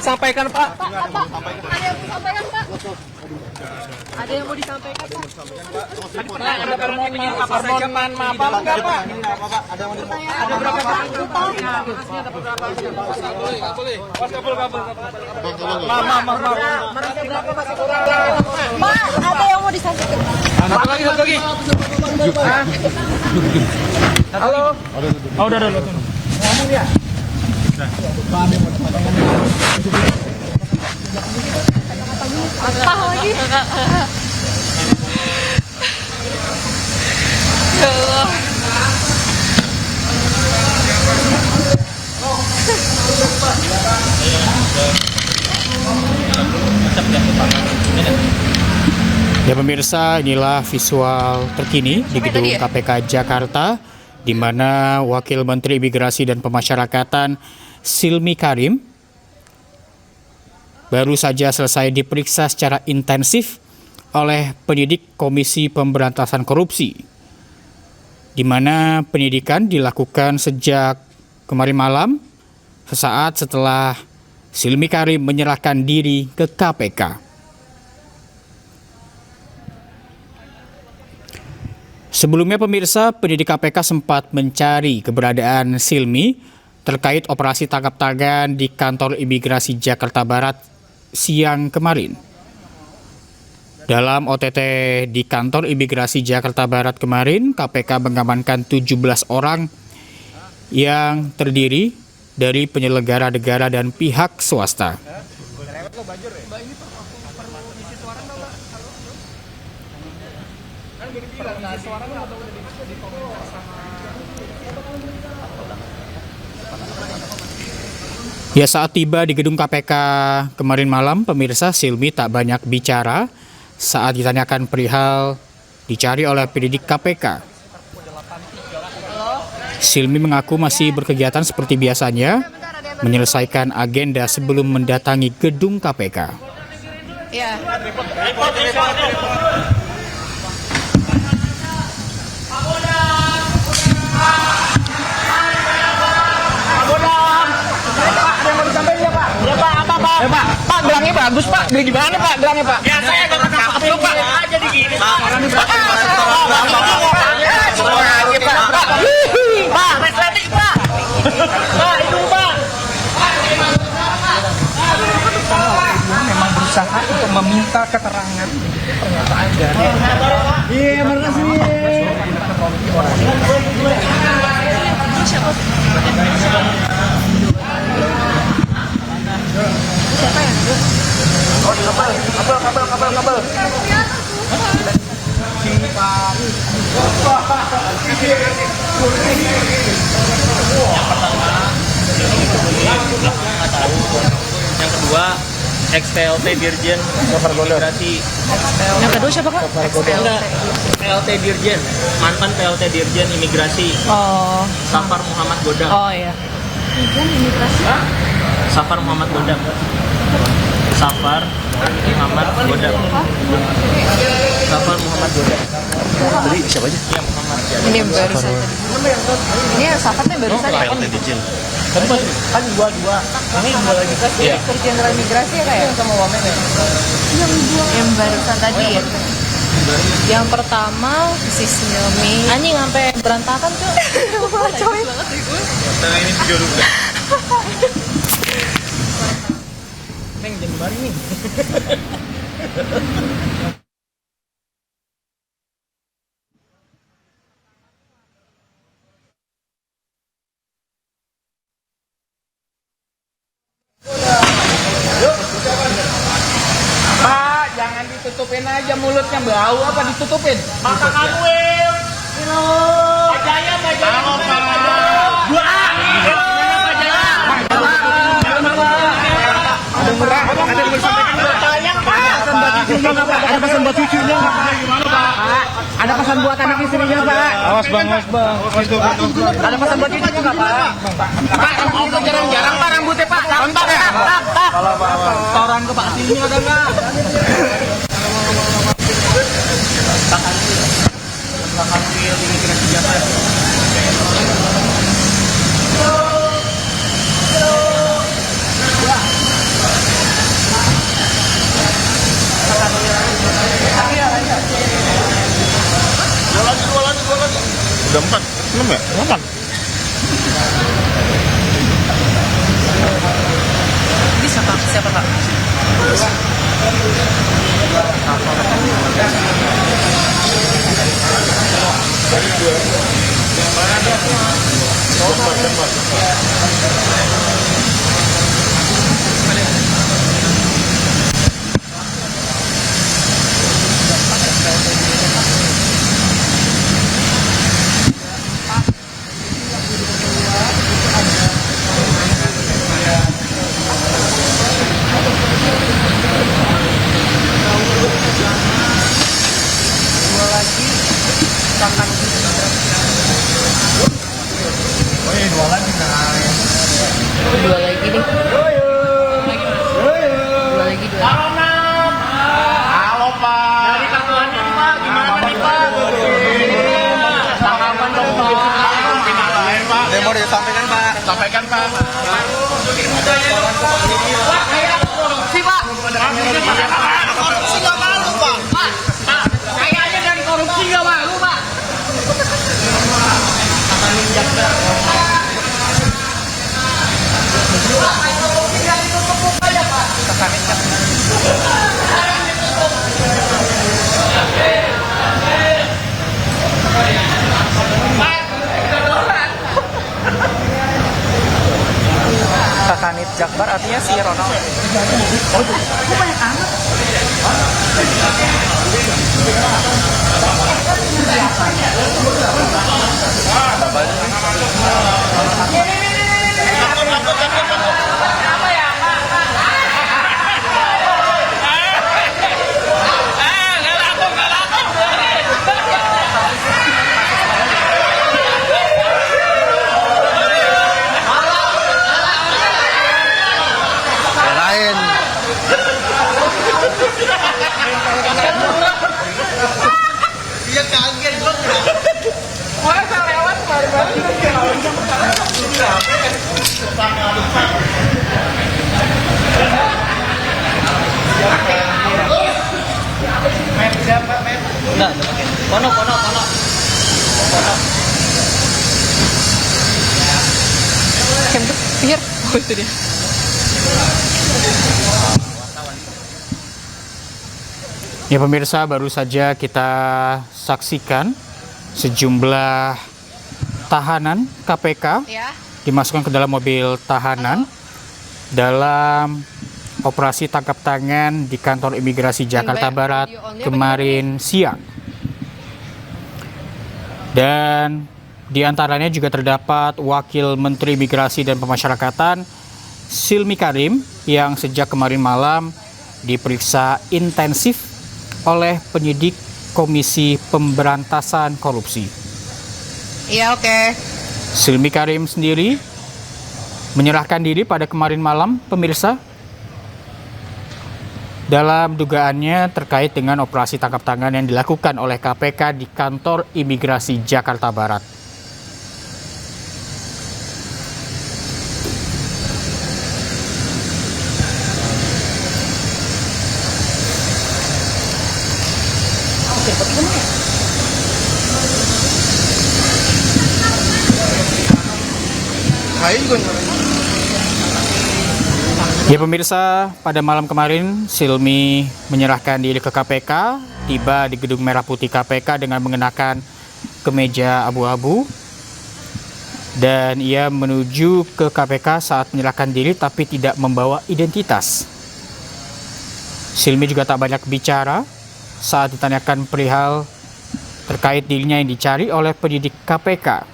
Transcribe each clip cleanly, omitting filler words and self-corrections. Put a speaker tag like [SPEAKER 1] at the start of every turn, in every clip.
[SPEAKER 1] disampaikan, Pak.
[SPEAKER 2] Pak, ada yang mau disampaikan, Pak? Ada yang mau disampaikan, Pak?
[SPEAKER 1] Ada permohonan maaf enggak, Pak?
[SPEAKER 2] Ada berapa Pak? Pak, ada yang mau disampaikan?
[SPEAKER 1] Satu lagi. Halo. Oh, udah. Ngomong ya.
[SPEAKER 2] Apa lagi? Ya Allah.
[SPEAKER 3] Ya pemirsa, inilah visual terkini di gedung KPK Jakarta, di mana Wakil Menteri Imigrasi dan Pemasyarakatan Silmi Karim baru saja selesai diperiksa secara intensif oleh penyidik Komisi Pemberantasan Korupsi, di mana penyidikan dilakukan sejak kemarin malam, sesaat setelah Silmi Karim menyerahkan diri ke KPK. Sebelumnya pemirsa, penyidik KPK sempat mencari keberadaan Silmi terkait operasi tangkap tangan di kantor imigrasi Jakarta Barat siang kemarin. Dalam OTT di kantor imigrasi Jakarta Barat kemarin, KPK mengamankan 17 orang yang terdiri dari penyelenggara negara dan pihak swasta. Ya, saat tiba di gedung KPK kemarin malam, pemirsa, Silmi tak banyak bicara saat ditanyakan perihal dicari oleh penyidik KPK. Silmi mengaku masih berkegiatan seperti biasanya, menyelesaikan agenda sebelum mendatangi gedung KPK.
[SPEAKER 2] Ya.
[SPEAKER 1] Pak, gelangnya bagus, Pak. Beli gimana, Pak? Gelangnya, Pak.
[SPEAKER 4] Ya, saya gak cakep lu, Pak. Jadi gini, Pak. Pak, resleting, Pak. Pak, itu, Pak.
[SPEAKER 1] Memang berusaha untuk meminta keterangan pernyataan dari. Iya, makasih.
[SPEAKER 2] Siapa yang duduk?
[SPEAKER 1] Oh, kabel.
[SPEAKER 4] Yang kedua, ex-PLT Dirjen Imigrasi.
[SPEAKER 2] Yang kedua siapa, Kak?
[SPEAKER 4] Enggak, PLT Dirjen, mantan PLT Dirjen Imigrasi,
[SPEAKER 2] Oh.
[SPEAKER 4] Safar Muhammad Godang.
[SPEAKER 2] Oh iya. Imigrasi.
[SPEAKER 4] Safar Muhammad Godang. Safar Muhammad Godang. Safar Muhammad Godang.
[SPEAKER 1] Tadi siapa aja?
[SPEAKER 4] Iya, Muhammad.
[SPEAKER 2] Ini yang barusan tadi. Ini yang sahabatnya barusan ya?
[SPEAKER 1] PLT Dirjen.
[SPEAKER 4] Kan dua. Ini dua lagi kan? Iya.
[SPEAKER 2] Direktur Jenderal Imigrasi ya, Kak ya?
[SPEAKER 4] Sama Wamen ya?
[SPEAKER 2] Yang barusan tadi ya? Yang pertama si Silmi. Anjing sampai berantakan, Cuk. Coy.
[SPEAKER 4] Nah, ini video dulu. Neng, jangan bari nih.
[SPEAKER 1] Pak, jangan ditutupin aja mulutnya, bau apa ditutupin?
[SPEAKER 4] Maka Kanwil. Bajaya. Dua A.
[SPEAKER 1] Ada yang disampaikan.
[SPEAKER 4] Tayang, Pak.
[SPEAKER 1] Ada pesan buat cucunya, Pak. Ada pesan buat anak istrinya, Pak. Awas bang. Ada pesan buat cucunya nggak, Pak? Pak, itu jarang-jarang Pak rambutnya, Pak. Kontak ya? Setoran ke Pak sini ada nggak? Udah 4, 6 ya? 8.
[SPEAKER 2] Ini siapa Pak? Dua lagi nih. Dua lagi.
[SPEAKER 1] Halo Pak.
[SPEAKER 4] Dari kartuannya nih Pak, gimana nih Pak? Tanggapan dong Pak.
[SPEAKER 1] Pak. Demo disampaikan Pak. Sampaikan Pak.
[SPEAKER 4] Korupsi Pak.
[SPEAKER 1] Korupsi nggak malu Pak.
[SPEAKER 4] Pak, kayaknya dari korupsi nggak malu Pak.
[SPEAKER 5] Kakanit Jakbar artinya si Ronald.
[SPEAKER 1] Lain. Dia kaget Bang.
[SPEAKER 5] Pono.
[SPEAKER 2] Pinggir. Oh itu dia.
[SPEAKER 3] Ya pemirsa, baru saja kita saksikan sejumlah tahanan KPK
[SPEAKER 2] Ya.
[SPEAKER 3] dimasukkan ke dalam mobil tahanan dalam operasi tangkap tangan di kantor imigrasi Jakarta Barat kemarin siang. Dan di antaranya juga terdapat Wakil Menteri Imigrasi dan Pemasyarakatan Silmi Karim yang sejak kemarin malam diperiksa intensif oleh penyidik Komisi Pemberantasan Korupsi.
[SPEAKER 2] Iya, oke.
[SPEAKER 3] Silmi Karim sendiri menyerahkan diri pada kemarin malam, pemirsa, dalam dugaannya terkait dengan operasi tangkap tangan yang dilakukan oleh KPK di kantor imigrasi Jakarta Barat. Ya pemirsa, pada malam kemarin Silmi menyerahkan diri ke KPK, tiba di Gedung Merah Putih KPK dengan mengenakan kemeja abu-abu, dan ia menuju ke KPK saat menyerahkan diri tapi tidak membawa identitas. Silmi juga tak banyak bicara saat ditanyakan perihal terkait dirinya yang dicari oleh penyidik KPK.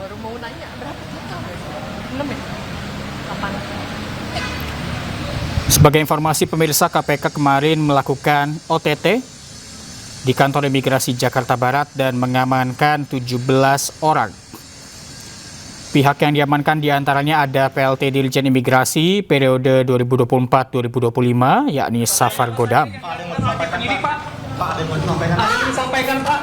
[SPEAKER 2] Baru mau nanya berapa juta? 6 ya? 8.
[SPEAKER 3] Sebagai informasi pemirsa, KPK kemarin melakukan OTT di kantor imigrasi Jakarta Barat dan mengamankan 17 orang. Pihak yang diamankan diantaranya ada PLT Dirjen Imigrasi periode 2024-2025, yakni Safar Godam.
[SPEAKER 5] Disampaikan Pak.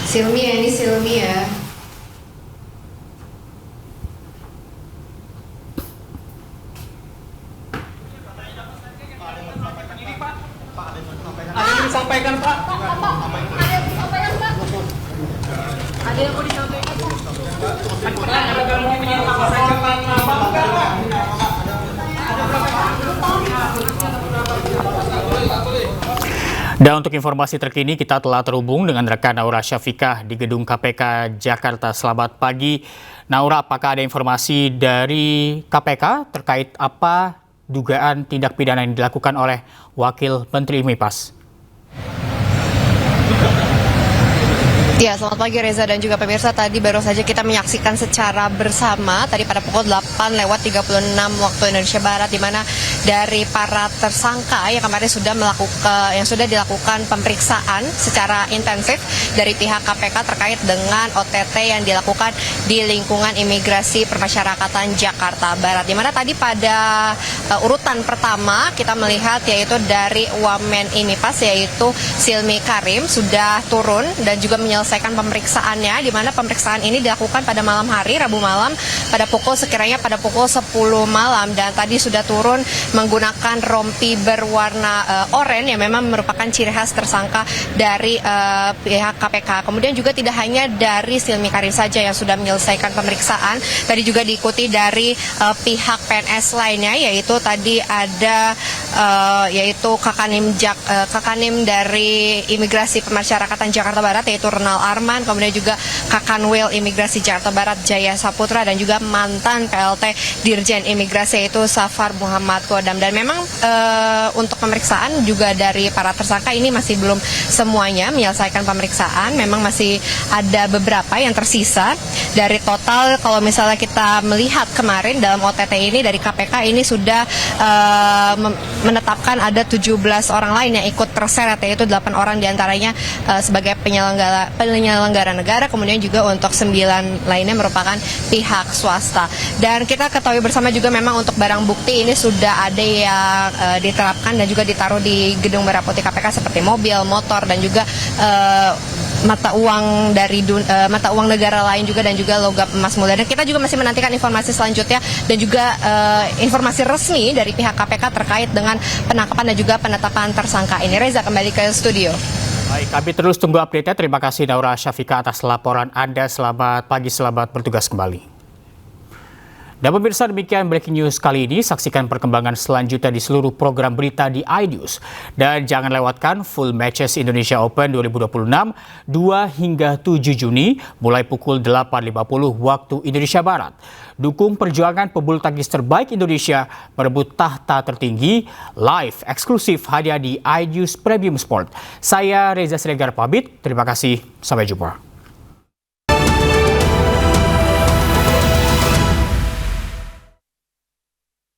[SPEAKER 6] Silmi ya, ini Silmi ya.
[SPEAKER 1] Ada yang disampaikan Pak.
[SPEAKER 2] Ada yang mau disampaikan?
[SPEAKER 3] Dan untuk informasi terkini kita telah terhubung dengan rekan Naura Syafiqah di Gedung KPK Jakarta. Selamat pagi. Naura, apakah ada informasi dari KPK terkait apa dugaan tindak pidana yang dilakukan oleh Wakil Menteri MIPAS?
[SPEAKER 6] Ya, selamat pagi Reza dan juga pemirsa. Tadi baru saja kita menyaksikan secara bersama tadi pada pukul 8:36 waktu Indonesia Barat, di mana dari para tersangka yang kemarin sudah dilakukan pemeriksaan secara intensif dari pihak KPK terkait dengan OTT yang dilakukan di lingkungan imigrasi permasyarakatan Jakarta Barat. Di mana tadi pada urutan pertama kita melihat yaitu dari Wamen IMIPAS yaitu Silmi Karim sudah turun dan juga menyelesaikan pemeriksaannya, di mana pemeriksaan ini dilakukan pada malam hari, Rabu malam, pada pukul 10 malam, dan tadi sudah turun menggunakan rompi berwarna oranye yang memang merupakan ciri khas tersangka dari pihak KPK. Kemudian juga tidak hanya dari Silmi Karim saja yang sudah menyelesaikan pemeriksaan, tadi juga diikuti dari pihak PNS lainnya, yaitu tadi ada yaitu Kakanim dari Imigrasi Pemasyarakatan Jakarta Barat yaitu Renal Arman, kemudian juga Kakanwil Imigrasi Jakarta Barat Jaya Saputra, dan juga mantan PLT Dirjen Imigrasi yaitu Safar Muhammad Kodam. Dan memang untuk pemeriksaan juga dari para tersangka ini masih belum semuanya menyelesaikan pemeriksaan, memang masih ada beberapa yang tersisa. Dari total kalau misalnya kita melihat kemarin dalam OTT ini dari KPK ini sudah menetapkan ada 17 orang lain yang ikut terseret, yaitu 8 orang diantaranya sebagai penyelenggara negara, kemudian juga untuk 9 lainnya merupakan pihak swasta. Dan kita ketahui bersama juga memang untuk barang bukti ini sudah ada yang diterapkan dan juga ditaruh di gedung Merah Putih KPK seperti mobil, motor, dan juga mata uang negara lain juga, dan juga logam emas mulia. Dan kita juga masih menantikan informasi selanjutnya dan juga informasi resmi dari pihak KPK terkait dengan penangkapan dan juga penetapan tersangka ini. Reza, kembali ke studio.
[SPEAKER 3] Baik, kami terus tunggu update-nya. Terima kasih Naura Syafiqah atas laporan Anda. Selamat pagi, selamat bertugas kembali. Dan pemirsa, demikian breaking news kali ini. Saksikan perkembangan selanjutnya di seluruh program berita di iNews. Dan jangan lewatkan full matches Indonesia Open 2026 2 hingga 7 Juni mulai pukul 8.50 waktu Indonesia Barat. Dukung perjuangan pebulu tangkis terbaik Indonesia merebut tahta tertinggi, live eksklusif hanya di iNews Premium Sport. Saya Reza Siregar pamit, terima kasih, sampai jumpa.